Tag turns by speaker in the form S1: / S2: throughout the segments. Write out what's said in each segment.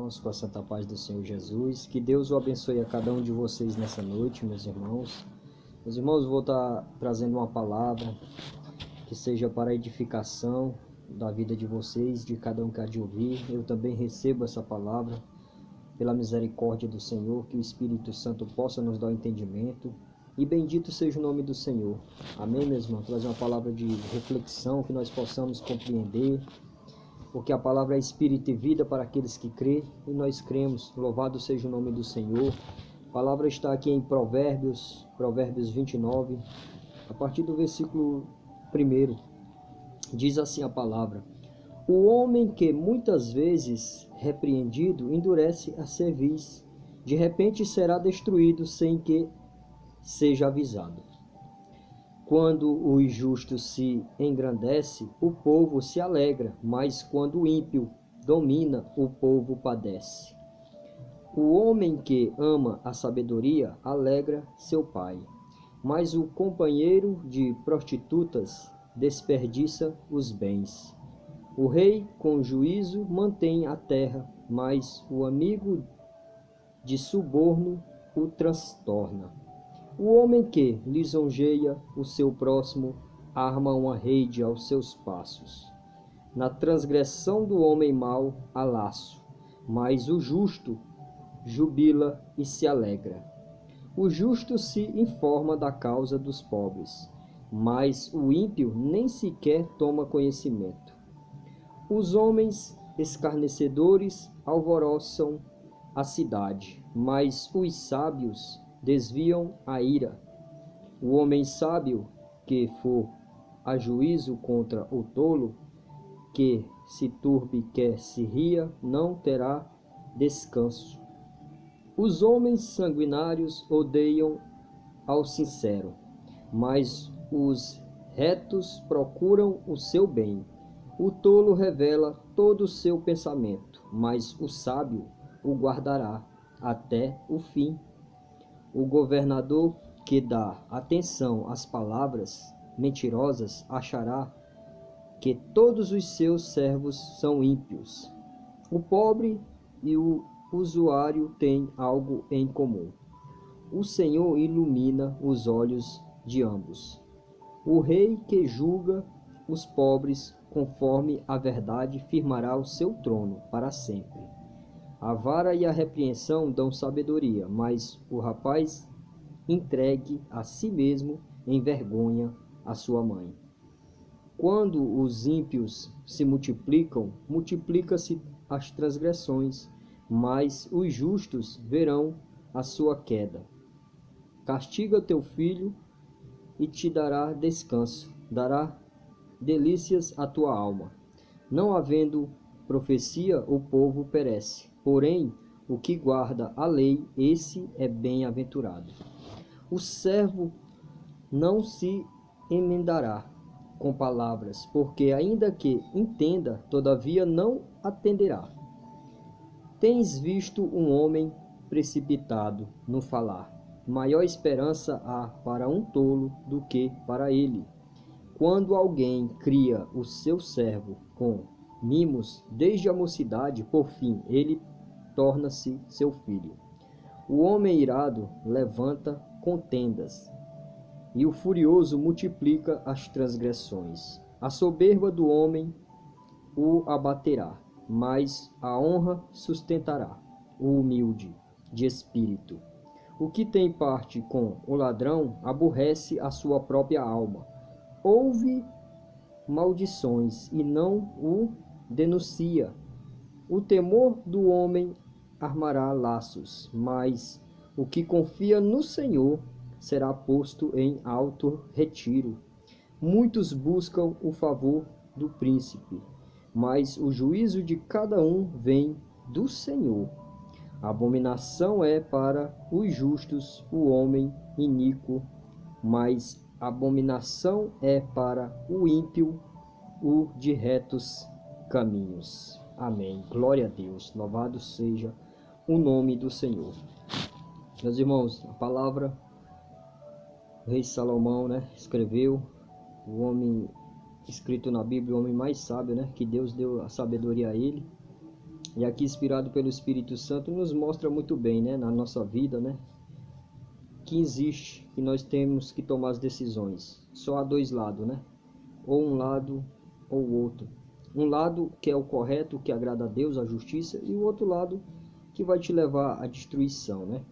S1: irmãos, com a santa paz do Senhor Jesus. Que Deus o abençoe a cada um de vocês nessa noite, meus irmãos. Meus irmãos, vou estar trazendo uma palavra que seja para a edificação da vida de vocês, de cada um que há de ouvir. Eu também recebo essa palavra pela misericórdia do Senhor, que o Espírito Santo possa nos dar o entendimento. E bendito seja o nome do Senhor. Amém, meus irmãos? Trazer uma palavra de reflexão, que nós possamos compreender, porque a palavra é espírito e vida para aqueles que crêem, e nós cremos. Louvado seja o nome do Senhor. A palavra está aqui em Provérbios 29, a partir do versículo 1. Diz assim a palavra: o homem que muitas vezes repreendido endurece a cerviz, de repente será destruído sem que seja avisado. Quando o injusto se engrandece, o povo se alegra, mas quando o ímpio domina, o povo padece. O homem que ama a sabedoria alegra seu pai, mas o companheiro de prostitutas desperdiça os bens. O rei com juízo mantém a terra, mas o amigo de suborno o transtorna. O homem que lisonjeia o seu próximo arma uma rede aos seus passos. Na transgressão do homem mau há laço, mas o justo jubila e se alegra. O justo se informa da causa dos pobres, mas o ímpio nem sequer toma conhecimento. Os homens escarnecedores alvoroçam a cidade, mas os sábios desviam a ira. O homem sábio que for a juízo contra o tolo, que se turbe quer se ria, não terá descanso. Os homens sanguinários odeiam ao sincero, mas os retos procuram o seu bem. O tolo revela todo o seu pensamento, mas o sábio o guardará até o fim. O governador que dá atenção às palavras mentirosas achará que todos os seus servos são ímpios. O pobre e o usuário têm algo em comum. O Senhor ilumina os olhos de ambos. O rei que julga os pobres conforme a verdade firmará o seu trono para sempre. A vara e a repreensão dão sabedoria, mas o rapaz entregue a si mesmo envergonha a sua mãe. Quando os ímpios se multiplicam, multiplica-se as transgressões, mas os justos verão a sua queda. Castiga teu filho e te dará descanso, dará delícias à tua alma. Não havendo profecia, o povo perece. Porém, o que guarda a lei, esse é bem-aventurado. O servo não se emendará com palavras, porque ainda que entenda, todavia não atenderá. Tens visto um homem precipitado no falar. Maior esperança há para um tolo do que para ele. Quando alguém cria o seu servo com mimos desde a mocidade, por fim ele torna-se seu filho. O homem irado levanta contendas, e o furioso multiplica as transgressões. A soberba do homem o abaterá, mas a honra sustentará o humilde de espírito. O que tem parte com o ladrão aborrece a sua própria alma. Ouve maldições e não o denuncia. O temor do homem armará laços, mas o que confia no Senhor será posto em alto retiro. Muitos buscam o favor do príncipe, mas o juízo de cada um vem do Senhor. A abominação é para os justos o homem iníquo, mas a abominação é para o ímpio o de retos caminhos. Amém. Glória a Deus. Louvado seja o nome do Senhor. Meus irmãos, a palavra o rei Salomão, escreveu, o homem escrito na Bíblia, o homem mais sábio, que Deus deu a sabedoria a ele. E aqui, inspirado pelo Espírito Santo, nos mostra muito bem, né, na nossa vida, né, que existe, que nós temos que tomar as decisões. Só há dois lados, né? Ou um lado ou o outro. Um lado que é o correto, que agrada a Deus, a justiça, e o outro lado que vai te levar à destruição, né?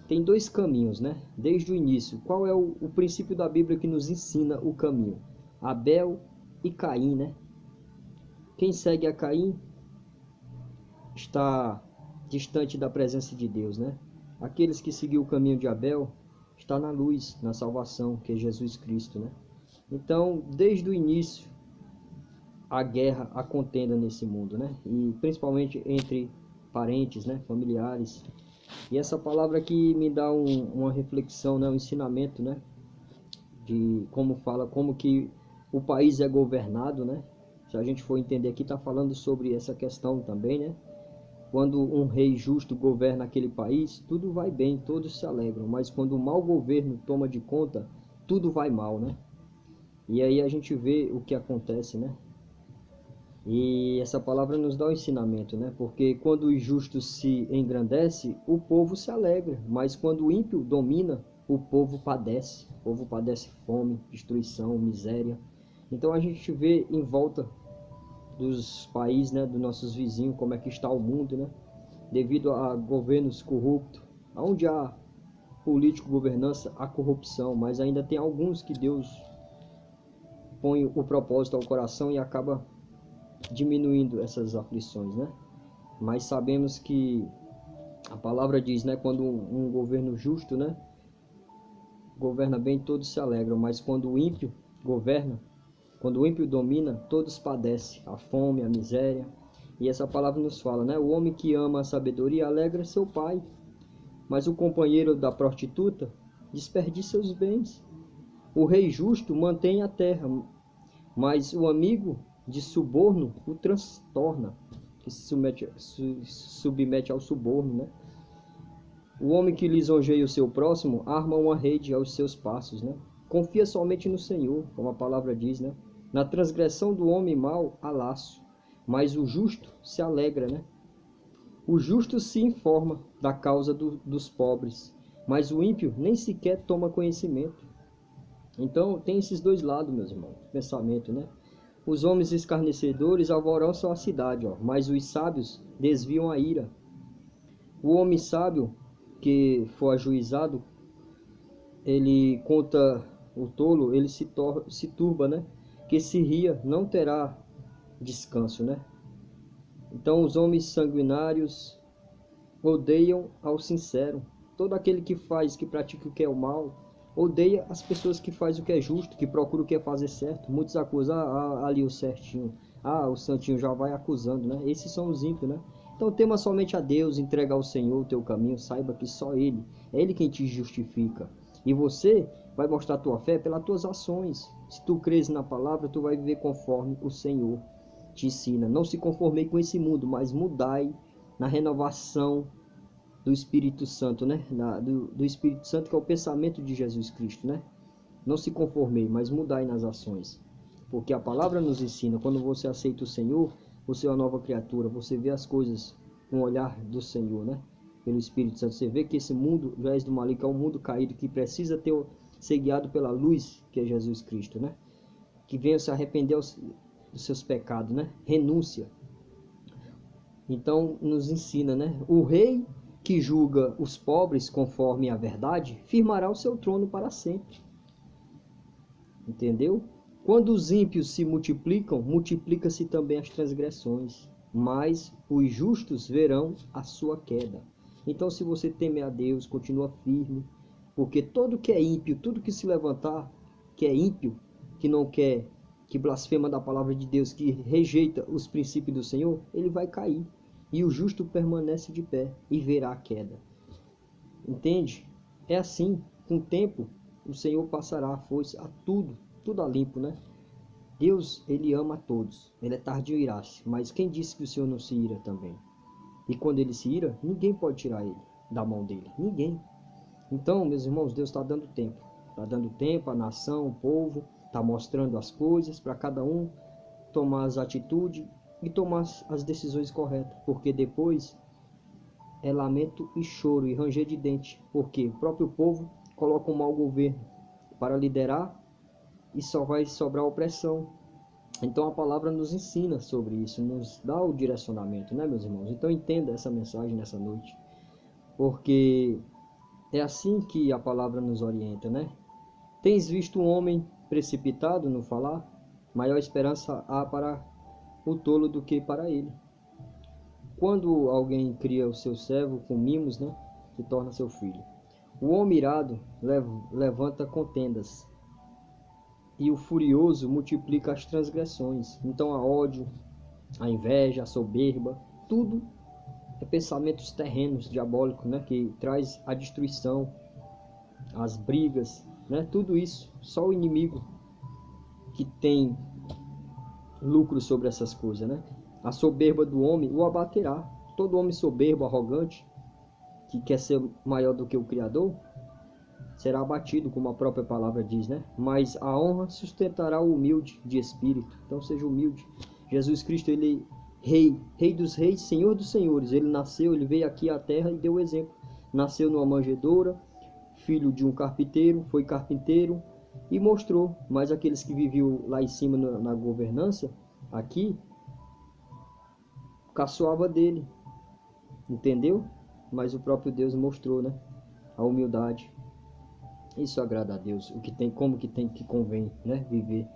S1: Tem dois caminhos, né? Desde o início. Qual é o princípio da Bíblia que nos ensina o caminho? Abel e Caim, né? Quem segue a Caim está distante da presença de Deus, né? Aqueles que seguiu o caminho de Abel está na luz, na salvação, que é Jesus Cristo, né? Então, desde o início, a guerra, a contenda nesse mundo, né? E principalmente entre parentes, né? Familiares. E essa palavra aqui me dá uma reflexão, né? Um ensinamento, né? De como fala, como que o país é governado, né? Se a gente for entender aqui, está falando sobre essa questão também, né? Quando um rei justo governa aquele país, tudo vai bem, todos se alegram. Mas quando o mau governo toma de conta, tudo vai mal, né? E aí a gente vê o que acontece, né? E essa palavra nos dá um ensinamento, né? Porque quando o justo se engrandece, o povo se alegra. Mas quando o ímpio domina, o povo padece. O povo padece fome, destruição, miséria. Então a gente vê em volta dos países, né, dos nossos vizinhos, como é que está o mundo, né? Devido a governos corruptos, onde há político governança, há corrupção, mas ainda tem alguns que Deus põe o propósito ao coração e acaba diminuindo essas aflições, né? Mas sabemos que a palavra diz, né, quando um governo justo, né, governa bem, todos se alegram, mas quando o ímpio governa, quando o ímpio domina, todos padecem a fome, a miséria. E essa palavra nos fala, né? O homem que ama a sabedoria alegra seu pai, mas o companheiro da prostituta desperdiça os bens. O rei justo mantém a terra, mas o amigo de suborno o transtorna, que se submete ao suborno, né? O homem que lisonjeia o seu próximo arma uma rede aos seus passos, né? Confia somente no Senhor, como a palavra diz, né? Na transgressão do homem mau há laço, mas o justo se alegra, né? O justo se informa da causa dos pobres, mas o ímpio nem sequer toma conhecimento. Então, tem esses dois lados, meus irmãos, pensamento, né? Os homens escarnecedores alvoroçam a cidade, ó, mas os sábios desviam a ira. O homem sábio que for ajuizado, ele conta o tolo, ele se turba, né? Que se ria não terá descanso, né? Então os homens sanguinários odeiam ao sincero. Todo aquele que pratica o que é o mal, odeia as pessoas que fazem o que é justo, que procuram o que é fazer certo. Muitos acusam, ali o certinho. O santinho já vai acusando, né? Esses são os ímpios, né? Então tema somente a Deus, entrega ao Senhor o teu caminho, saiba que só Ele, é Ele quem te justifica. E você vai mostrar a tua fé pelas tuas ações. Se tu crês na palavra, tu vai viver conforme o Senhor te ensina. Não se conformei com esse mundo, mas mudai na renovação do Espírito Santo, né? Do Espírito Santo, que é o pensamento de Jesus Cristo, né? Não se conformei, mas mudai nas ações. Porque a palavra nos ensina, quando você aceita o Senhor, você é uma nova criatura, você vê as coisas com o olhar do Senhor, né? Pelo Espírito Santo. Você vê que esse mundo já é do maligno, é um mundo caído, que precisa ser guiado pela luz, que é Jesus Cristo, né? Que venha se arrepender dos seus pecados, né? Renúncia. Então, nos ensina, né? O rei que julga os pobres conforme a verdade, firmará o seu trono para sempre. Entendeu? Quando os ímpios se multiplicam, multiplica-se também as transgressões, mas os justos verão a sua queda. Então, se você teme a Deus, continua firme, porque todo que é ímpio, tudo que se levantar, que é ímpio, que não quer, que blasfema da palavra de Deus, que rejeita os princípios do Senhor, ele vai cair. E o justo permanece de pé e verá a queda. Entende? É assim, com o tempo, o Senhor passará a força a tudo a limpo, né? Deus, ele ama a todos. Ele é tardio irasse, mas quem disse que o Senhor não se ira também? E quando ele se ira, ninguém pode tirar ele da mão dele. Ninguém. Então, meus irmãos, Deus está dando tempo. Está dando tempo, a nação, o povo, está mostrando as coisas para cada um tomar as atitudes e tomar as decisões corretas, porque depois é lamento e choro e ranger de dente, porque o próprio povo coloca um mau governo para liderar e só vai sobrar opressão. Então a palavra nos ensina sobre isso, nos dá o direcionamento, né, meus irmãos? Então entenda essa mensagem nessa noite, porque é assim que a palavra nos orienta, né? Tens visto um homem precipitado no falar? Maior esperança há para o tolo do que para ele. Quando alguém cria o seu servo com mimos, né, se torna seu filho. O homem irado levanta contendas, e o furioso multiplica as transgressões. Então a ódio, a inveja, a soberba, tudo é pensamentos terrenos, diabólicos, né, que traz a destruição, as brigas, né, tudo isso. Só o inimigo que tem lucro sobre essas coisas, né? A soberba do homem o abaterá. Todo homem soberbo, arrogante, que quer ser maior do que o Criador, será abatido, como a própria palavra diz, né? Mas a honra sustentará o humilde de espírito. Então seja humilde. Jesus Cristo, ele rei dos reis, senhor dos senhores. Ele nasceu, ele veio aqui à terra e deu o exemplo. Nasceu numa manjedoura, filho de um carpinteiro, foi carpinteiro e mostrou. Mas aqueles que viviam lá em cima na governança, aqui, caçoava dele, entendeu? Mas o próprio Deus mostrou, né, a humildade. Isso agrada a Deus. O que tem, como que tem, que convém, né, viver.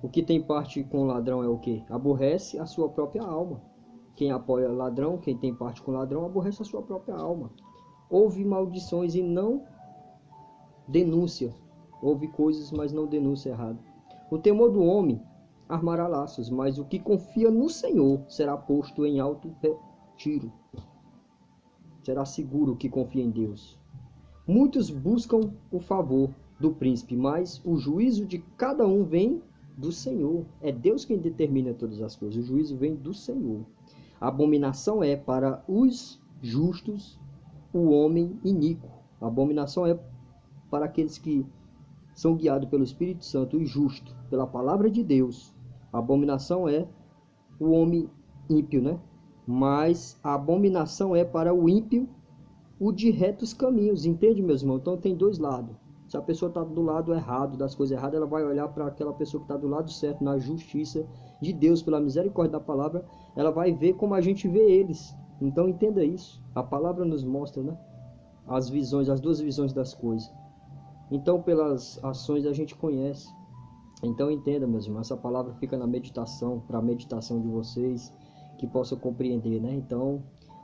S1: O que tem parte com o ladrão é o que? Aborrece a sua própria alma. Quem apoia ladrão, quem tem parte com o ladrão, aborrece a sua própria alma. Ouve maldições e não denúncia. Ouve coisas, mas não denúncia errado. O temor do homem armará laços, mas o que confia no Senhor será posto em alto retiro. Será seguro o que confia em Deus. Muitos buscam o favor do príncipe, mas o juízo de cada um vem do Senhor. É Deus quem determina todas as coisas. O juízo vem do Senhor. A abominação é para os justos o homem iníquo. A abominação é para aqueles que são guiados pelo Espírito Santo, o justo, pela palavra de Deus. A abominação é o homem ímpio, né? Mas a abominação é para o ímpio o de retos caminhos, entende, meus irmãos? Então tem dois lados. Se a pessoa está do lado errado, das coisas erradas, ela vai olhar para aquela pessoa que está do lado certo, na justiça de Deus, pela misericórdia da palavra, ela vai ver como a gente vê eles. Então entenda isso. A palavra nos mostra, né, as visões, as duas visões das coisas. Então pelas ações a gente conhece. Então entenda, meus irmãos, essa palavra fica na meditação, para a meditação de vocês, que possam compreender, né? Então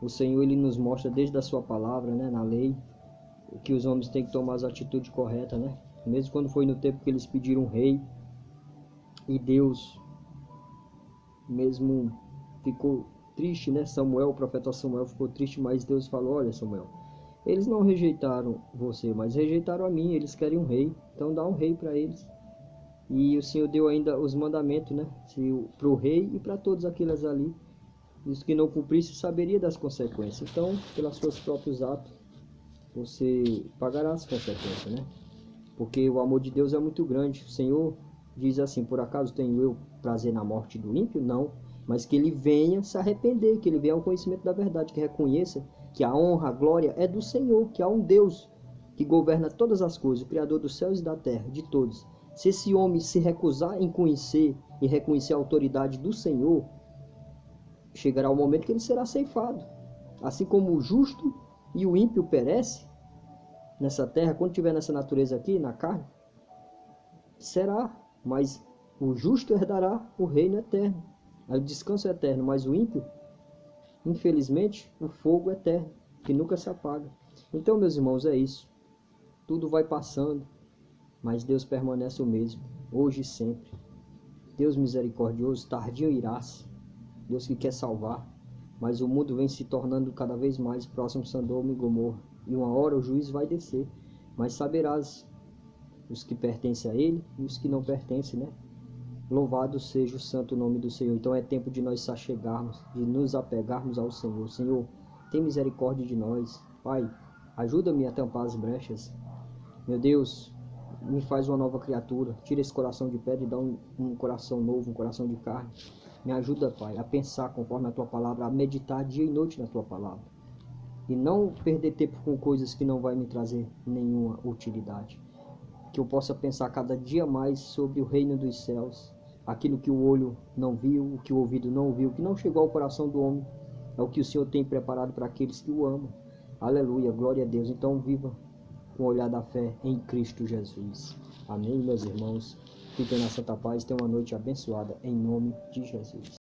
S1: o Senhor, ele nos mostra desde a sua palavra, né, na lei, que os homens têm que tomar as atitudes corretas, né? Mesmo quando foi no tempo que eles pediram um rei, e Deus mesmo ficou triste, né? Samuel, o profeta Samuel ficou triste, mas Deus falou: olha, Samuel, eles não rejeitaram você, mas rejeitaram a mim, eles querem um rei, então dá um rei para eles. E o Senhor deu ainda os mandamentos, né, para o rei e para todos aqueles ali. Os que não cumprisse saberia das consequências. Então, pelos seus próprios atos, você pagará as consequências, né? Porque o amor de Deus é muito grande. O Senhor diz assim: por acaso tenho eu prazer na morte do ímpio? Não. Mas que ele venha se arrepender, que ele venha ao conhecimento da verdade, que reconheça que a honra, a glória é do Senhor, que há um Deus que governa todas as coisas, o Criador dos céus e da terra, de todos. Se esse homem se recusar em conhecer e reconhecer a autoridade do Senhor, chegará o momento que ele será ceifado. Assim como o justo e o ímpio perece nessa terra, quando tiver nessa natureza aqui, na carne, será, mas o justo herdará o reino eterno, o descanso eterno, mas o ímpio, infelizmente, o fogo eterno, que nunca se apaga. Então, meus irmãos, é isso. Tudo vai passando, mas Deus permanece o mesmo, hoje e sempre. Deus misericordioso, tardio irá-se. Deus que quer salvar, mas o mundo vem se tornando cada vez mais próximo de Sodoma e Gomorra. E uma hora o juiz vai descer, mas saberás os que pertencem a ele e os que não pertencem, né? Louvado seja o santo nome do Senhor. Então é tempo de nós se achegarmos, de nos apegarmos ao Senhor. Senhor, tem misericórdia de nós. Pai, ajuda-me a tampar as brechas. Meu Deus, me faz uma nova criatura. Tira esse coração de pedra e dá um coração novo, um coração de carne. Me ajuda, Pai, a pensar conforme a Tua palavra, a meditar dia e noite na Tua palavra. E não perder tempo com coisas que não vai me trazer nenhuma utilidade. Que eu possa pensar cada dia mais sobre o reino dos céus, aquilo que o olho não viu, o que o ouvido não ouviu, que não chegou ao coração do homem, é o que o Senhor tem preparado para aqueles que o amam. Aleluia, glória a Deus. Então viva com o olhar da fé em Cristo Jesus. Amém, meus irmãos. Fiquem na santa paz, tenham uma noite abençoada em nome de Jesus.